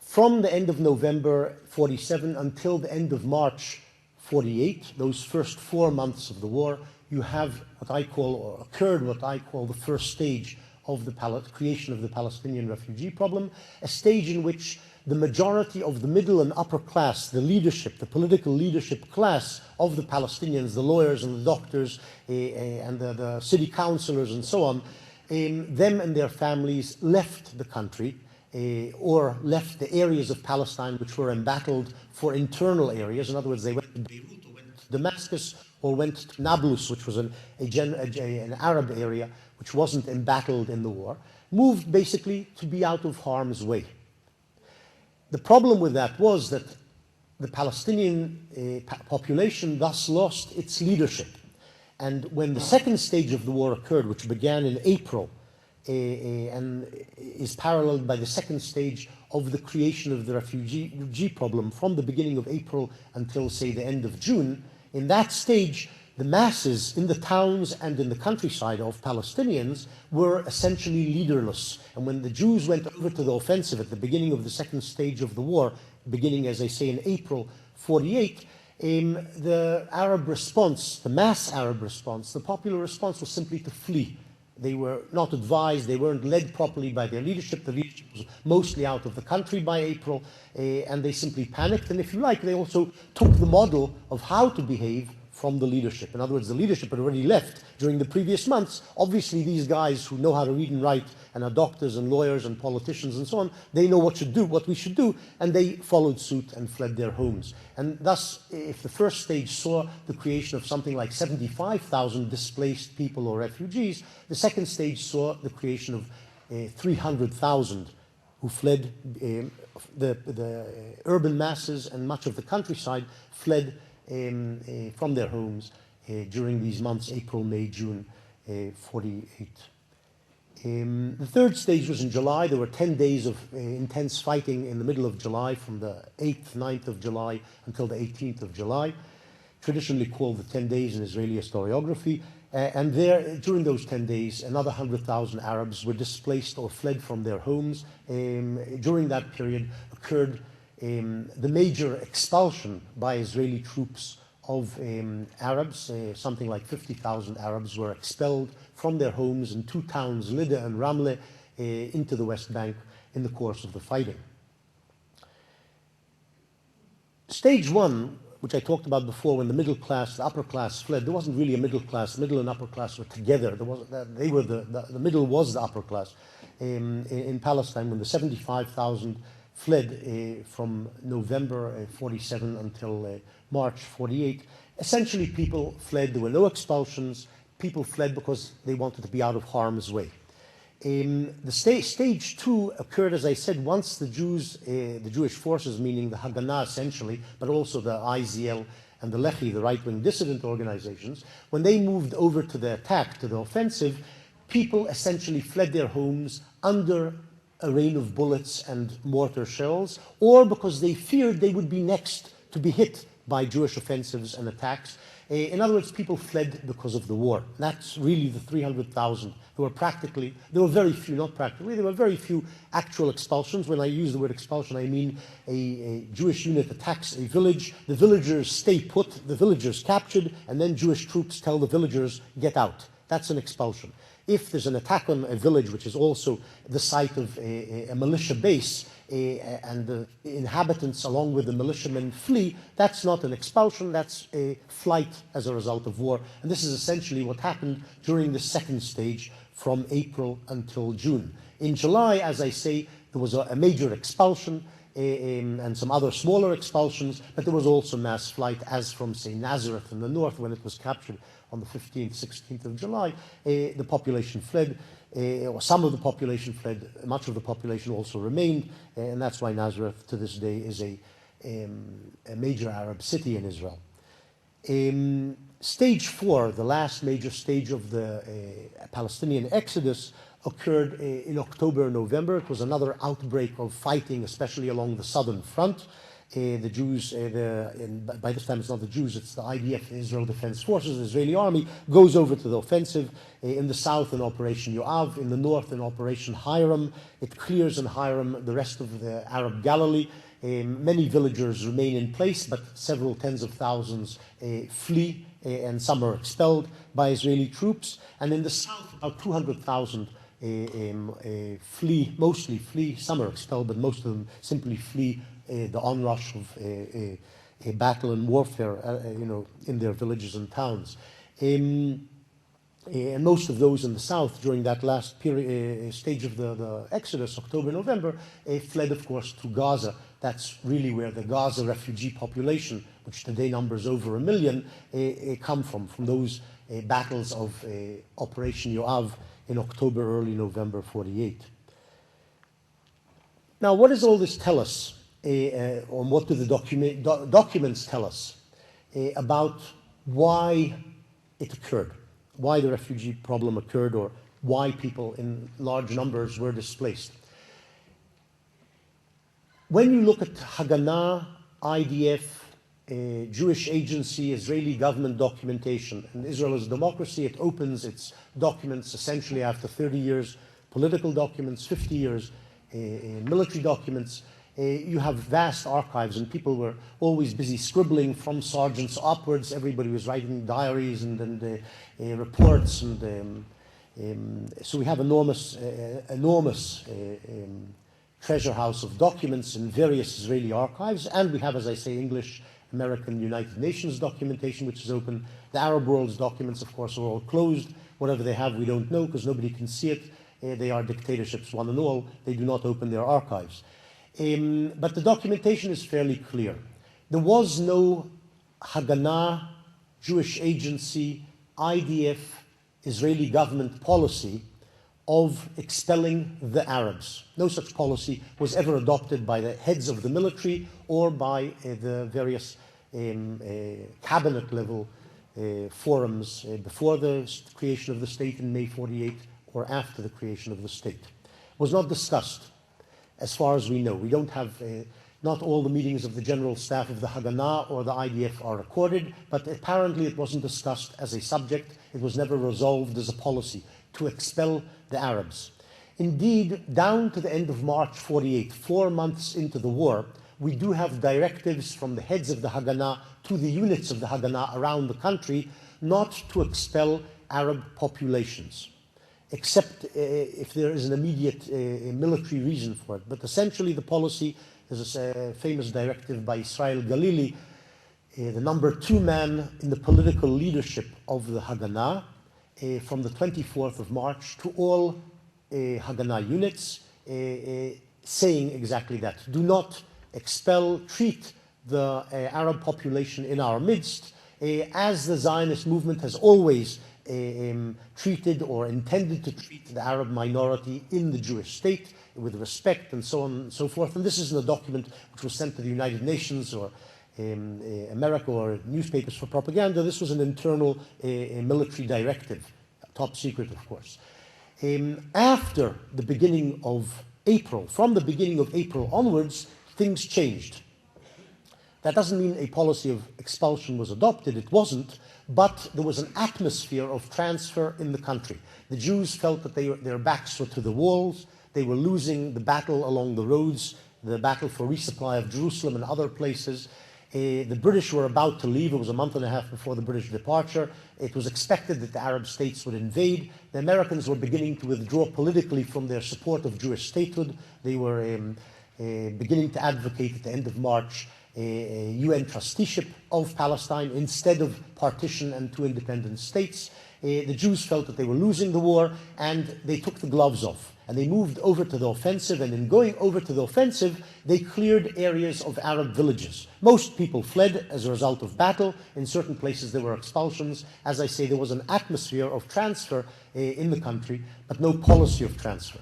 From the end of November 47 until the end of March 48, those first 4 months of the war, you have what I call, or occurred what I call, the first stage of the creation of the Palestinian refugee problem, a stage in which the majority of the middle and upper class, the leadership, the political leadership class of the Palestinians, the lawyers and the doctors and the city councillors and so on, them and their families left the country or left the areas of Palestine which were embattled for internal areas. In other words, they went to Beirut or went to Damascus or went to Nablus, which was an Arab area which wasn't embattled in the war, moved basically to be out of harm's way. The problem with that was that the Palestinian population thus lost its leadership. And when the second stage of the war occurred, which began in April, and is paralleled by the second stage of the creation of the refugee problem from the beginning of April until, say, the end of June, in that stage, the masses in the towns and in the countryside of Palestinians were essentially leaderless. And when the Jews went over to the offensive at the beginning of the second stage of the war, beginning, as I say, in April 48, the Arab response, the mass Arab response, the popular response was simply to flee. They were not advised, they weren't led properly by their leadership. The leadership was mostly out of the country by April, and they simply panicked. And if you like, they also took the model of how to behave from the leadership. In other words, the leadership had already left during the previous months. Obviously, these guys who know how to read and write and are doctors and lawyers and politicians and so on, they know what we should do, and they followed suit and fled their homes. And thus, if the first stage saw the creation of something like 75,000 displaced people or refugees, the second stage saw the creation of 300,000 who fled. The urban masses and much of the countryside fled from their homes during these months, April, May, June 48. The third stage was in July. There were 10 days of intense fighting in the middle of July, from the 8th, 9th of July until the 18th of July, traditionally called the 10 days in Israeli historiography. And there, during those 10 days, another 100,000 Arabs were displaced or fled from their homes. During that period occurred the major expulsion by Israeli troops of Arabs. Something like 50,000 Arabs were expelled from their homes in two towns, Lida and Ramle, into the West Bank in the course of the fighting. Stage one, which I talked about before, when the middle class, the upper class fled, there wasn't really a middle class. Middle and upper class were together. The middle was the upper class. In Palestine, when the 75,000 fled from November 47 until March 48. Essentially, people fled. There were no expulsions. People fled because they wanted to be out of harm's way. The stage two occurred, as I said, once the Jewish forces, meaning the Haganah essentially, but also the IZL and the Lehi, the right-wing dissident organizations, when they moved over to the attack, to the offensive, people essentially fled their homes under a rain of bullets and mortar shells, or because they feared they would be next to be hit by Jewish offensives and attacks. In other words, people fled because of the war. That's really the 300,000. There were very few, not practically, there were very few actual expulsions. When I use the word expulsion, I mean a Jewish unit attacks a village, the villagers stay put, the villagers captured, and then Jewish troops tell the villagers, get out. That's an expulsion. If there's an attack on a village, which is also the site of a militia base, and the inhabitants, along with the militiamen, flee, that's not an expulsion, that's a flight as a result of war. And this is essentially what happened during the second stage from April until June. In July, as I say, there was a major expulsion and some other smaller expulsions, but there was also mass flight, as from, say, Nazareth in the north, when it was captured on the 15th, 16th of July. The population fled, or some of the population fled, much of the population also remained, and that's why Nazareth to this day is a major Arab city in Israel. Stage four, the last major stage of the Palestinian exodus, occurred in October, November. It was another outbreak of fighting, especially along the southern front. The Jews, by this time it's not the Jews, it's the IDF, the Israel Defense Forces, the Israeli army, goes over to the offensive. In the south in Operation Yoav, in the north in Operation Hiram. It clears in Hiram the rest of the Arab Galilee. Many villagers remain in place, but several tens of thousands flee, and some are expelled by Israeli troops. And in the south, about 200,000 flee, mostly flee. Some are expelled, but most of them simply flee the onrush of a battle and warfare, in their villages and towns. And most of those in the south during that last period, stage of the Exodus, October, November, fled, of course, to Gaza. That's really where the Gaza refugee population, which today numbers over 1 million, come from those battles of Operation Yoav in October, early November 48. Now, what does all this tell us? Or what do the documents tell us about why it occurred, why the refugee problem occurred, or why people in large numbers were displaced? When you look at Haganah, IDF, Jewish agency, Israeli government documentation, and Israel is a democracy, it opens its documents essentially after 30 years, political documents, 50 years, military documents. You have vast archives, and people were always busy scribbling from sergeants upwards. Everybody was writing diaries and reports, and so we have enormous treasure house of documents in various Israeli archives, and we have, as I say, English, American, United Nations documentation, which is open. The Arab world's documents, of course, are all closed. Whatever they have, we don't know, because nobody can see it. They are dictatorships, one and all. They do not open their archives. But the documentation is fairly clear. There was no Haganah, Jewish agency, IDF, Israeli government policy of expelling the Arabs. No such policy was ever adopted by the heads of the military or by the various cabinet level forums before the creation of the state in May 48 or after the creation of the state. It was not discussed. As far as we know, we don't have, not all the meetings of the General Staff of the Haganah or the IDF are recorded, but apparently it wasn't discussed as a subject. It was never resolved as a policy to expel the Arabs. Indeed, down to the end of March 48, 4 months into the war, we do have directives from the heads of the Haganah to the units of the Haganah around the country not to expel Arab populations, except if there is an immediate military reason for it. But essentially the policy is a famous directive by Israel Galili, the number 2 man in the political leadership of the Haganah, from the 24th of March to all Haganah units, saying exactly that. Do not expel, treat the Arab population in our midst as the Zionist movement has always treated or intended to treat the Arab minority in the Jewish state with respect and so on and so forth. And this isn't a document which was sent to the United Nations or America or newspapers for propaganda. This was an internal military directive, top secret, of course. After the beginning of April, from the beginning of April onwards, things changed. That doesn't mean a policy of expulsion was adopted, it wasn't, but there was an atmosphere of transfer in the country. The Jews felt that their backs were to the walls, they were losing the battle along the roads, the battle for resupply of Jerusalem and other places. The British were about to leave. It was a month and a half before the British departure. It was expected that the Arab states would invade. The Americans were beginning to withdraw politically from their support of Jewish statehood. They were beginning to advocate at the end of March a UN trusteeship of Palestine instead of partition and 2 independent states. The Jews felt that they were losing the war, and they took the gloves off. And they moved over to the offensive, and in going over to the offensive, they cleared areas of Arab villages. Most people fled as a result of battle. In certain places there were expulsions. As I say, there was an atmosphere of transfer in the country, but no policy of transfer.